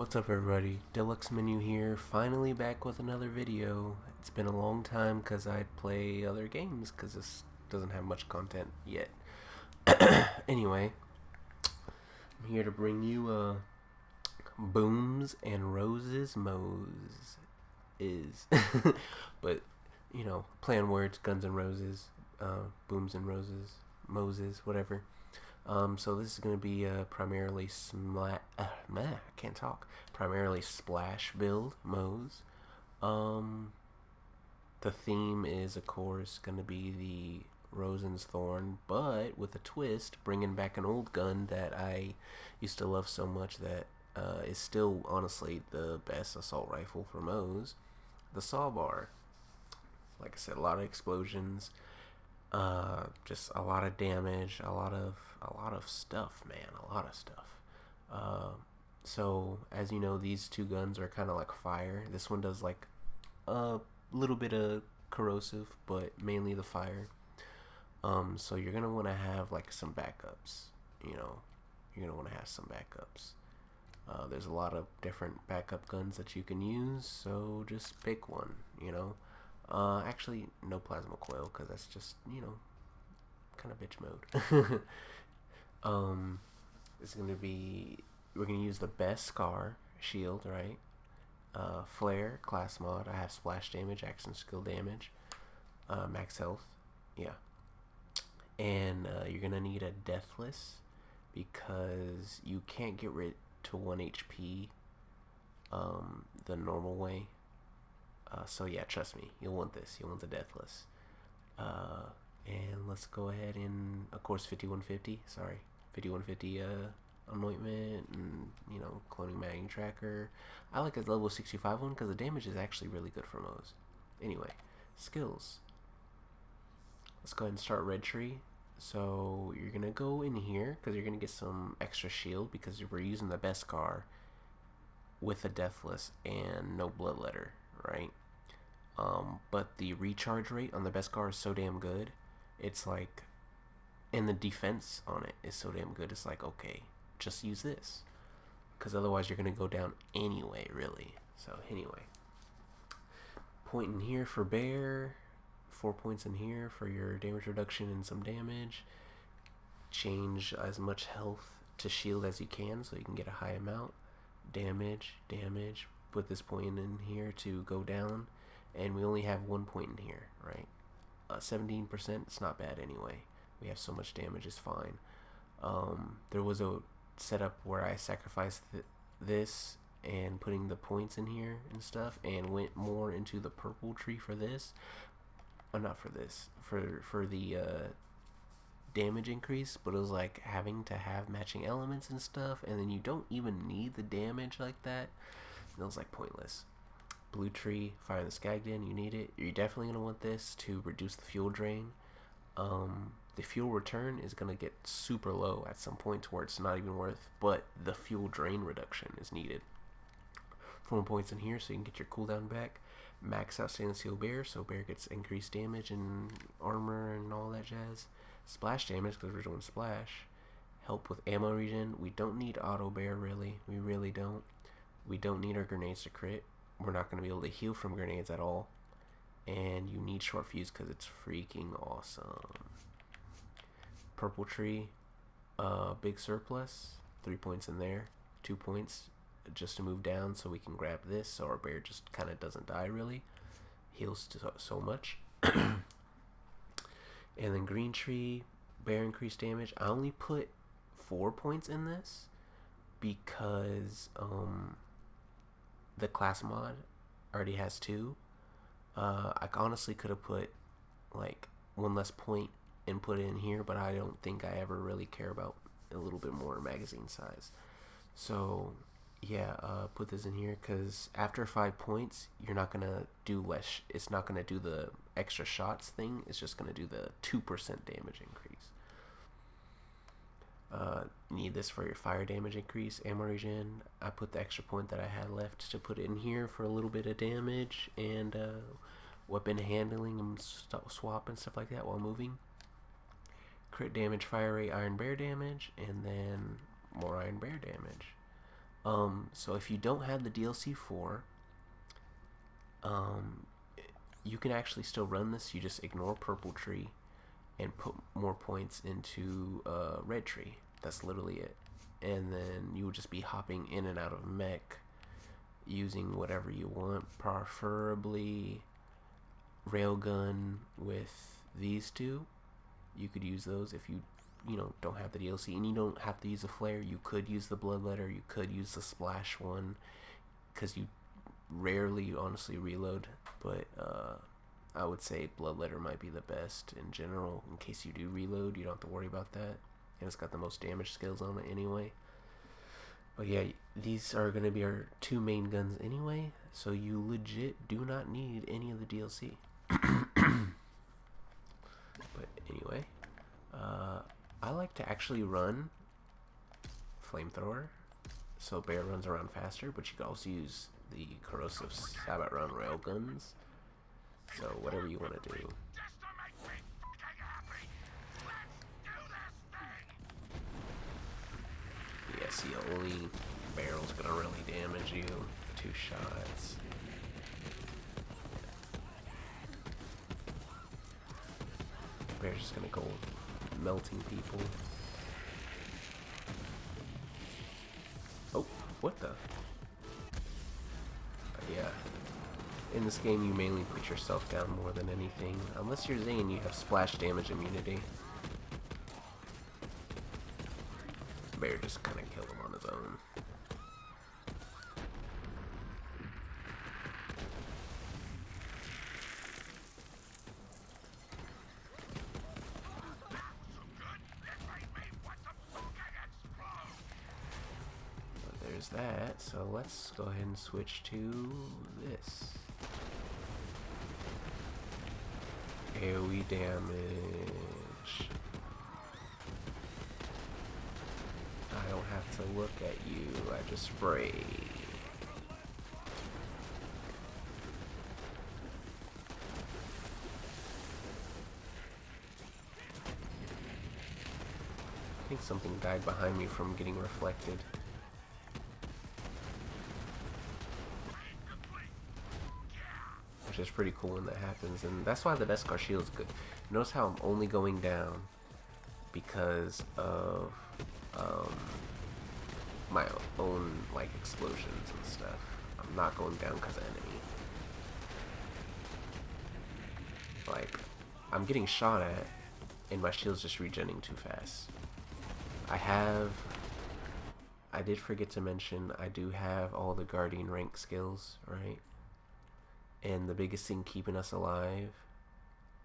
What's up everybody, DELUXEmenu here, finally back with another video. It's been a long time because I play other games because this doesn't have much content yet. Anyway, I'm here to bring you Booms and Roses Moze is. But, you know, playing words, guns and roses, booms and roses, Moses, whatever. So this is going to be primarily primarily splash build, Moze. The theme is, of course, going to be the Rosen's Thorn, but with a twist, bringing back an old gun that I used to love so much that is still, honestly, the best assault rifle for Moze, the Sawbar. Like I said, a lot of explosions, just a lot of damage, a lot of stuff, man, a lot of stuff. So as you know, these two guns are kind of like fire. This one does like a little bit of corrosive, but mainly the fire. So you're gonna want to have like some backups. You know, you're gonna want to have some backups. There's a lot of different backup guns that you can use, so just pick one. You know. Actually, no plasma coil, because that's just, you know, kind of bitch mode. It's going to be, we're going to use the best Scar shield, right? Flare, class mod. I have splash damage, action skill damage, max health, yeah. And you're going to need a deathless, because you can't get rid to 1 HP the normal way. So yeah, trust me, you'll want this. You'll want the deathless. And let's go ahead and, of course, 5150 anointment, and, you know, cloning mag tracker. I like a level 65 one because the damage is actually really good for Moze. Anyway, skills. Let's go ahead and start red tree. So you're gonna go in here because you're gonna get some extra shield because we're using the best car with a deathless and no bloodletter, right? But the recharge rate on the best car is so damn good. It's like, and the defense on it is so damn good. It's like, okay, just use this, because otherwise you're gonna go down anyway, really. So anyway, point in here for bear, 4 points in here for your damage reduction and some damage. Change as much health to shield as you can so you can get a high amount. Damage. Put this point in here to go down, and we only have 1 point in here, right? 17%, it's not bad anyway. We have so much damage, it's fine. There was a setup where I sacrificed this and putting the points in here and stuff, and went more into the purple tree for this. Not for this, for the damage increase, but it was like having to have matching elements and stuff, and then you don't even need the damage like that. And it was like pointless. Blue tree, fire in the Skagden, you need it. You're definitely going to want this to reduce the fuel drain. The fuel return is going to get super low at some point to where it's not even worth, but the fuel drain reduction is needed. 4 points in here so you can get your cooldown back. Max out stainless steel bear, so bear gets increased damage and armor and all that jazz. Splash damage because we're doing splash. Help with ammo regen. We don't need auto bear, really. We really don't. We don't need our grenades to crit. We're not going to be able to heal from grenades at all. And you need short fuse because it's freaking awesome. Purple tree, big surplus, 3 points in there, 2 points just to move down so we can grab this so our bear just kind of doesn't die really. Heals so much. And then green tree, bear increased damage. I only put 4 points in this because the class mod already has 2. I honestly could have put like 1 less point and put it in here, but I don't think I ever really care about a little bit more magazine size. So yeah, put this in here because after 5 points you're not gonna do less. It's not gonna do the extra shots thing. It's just gonna do the 2% damage increase. Need this for your fire damage increase. Ammo regen, I put the extra point that I had left to put it in here for a little bit of damage, and weapon handling and swap and stuff like that while moving. Crit damage, fire rate, iron bear damage, and then more iron bear damage. So if you don't have the DLC for, um, you can actually still run this. You just ignore purple tree and put more points into red tree. That's literally it. And then you would just be hopping in and out of mech using whatever you want, preferably railgun with these two. You could use those if you don't have the DLC, and you don't have to use a flare. You could use the bloodletter, you could use the splash one, because you rarely honestly reload, but I would say bloodletter might be the best in general. In case you do reload, you don't have to worry about that, and it's got the most damage skills on it anyway. But yeah, these are going to be our two main guns anyway, so you legit do not need any of the DLC. But anyway, I like to actually run flamethrower, so bear runs around faster, but you can also use the corrosive sabot round railguns, so whatever you want to do. Yeah, see, only barrel's gonna really damage you. 2 shots. Bear's just gonna go melting people. Oh, what the? Yeah. In this game, you mainly put yourself down more than anything. Unless you're Zane, you have splash damage immunity. Bear just kind of killed him on his own. But there's that, so let's go ahead and switch to this. AoE damage. I don't have to look at you, I just spray. I think something died behind me from getting reflected. Which is pretty cool when that happens, and that's why the Beskar shield is good. Notice how I'm only going down because of my own like explosions and stuff. I'm not going down because of enemy. Like, I'm getting shot at and my shield's just regenning too fast. I did forget to mention, I do have all the Guardian rank skills, right? And the biggest thing keeping us alive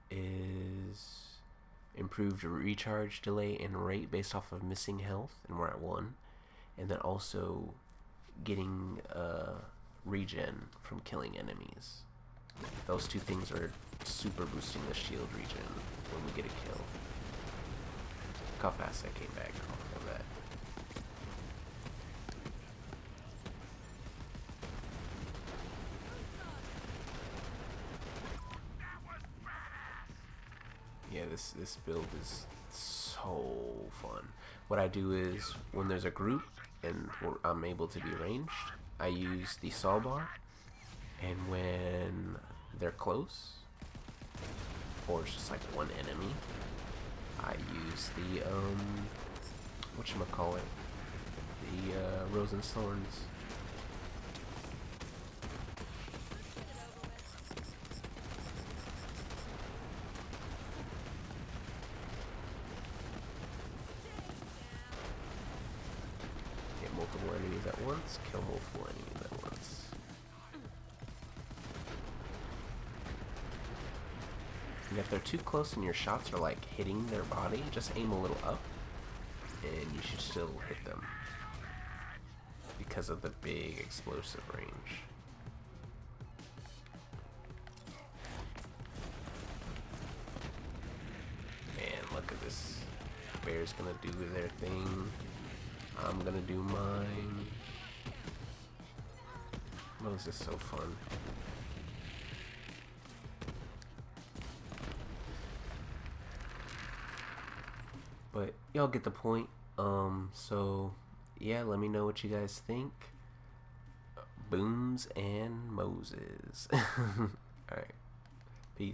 is improved recharge delay and rate based off of missing health, and we're at 1. And then also getting regen from killing enemies. Those 2 things are super boosting the shield regen when we get a kill. Look how fast I came back off of that. Yeah, this build is so fun. What I do is, when there's a group and I'm able to be ranged, I use the saw bar, and when they're close, or it's just like one enemy, I use the, whatchamacallit, the Rose and Thorns. Multiple enemies at once, kill multiple enemies at once. And if they're too close and your shots are like hitting their body, just aim a little up and you should still hit them because of the big explosive range. Man, look at this. Bear's gonna do their thing. I'm gonna do mine. Moze is so fun. But y'all get the point. So yeah, let me know what you guys think. Booms and Moses. Alright, peace.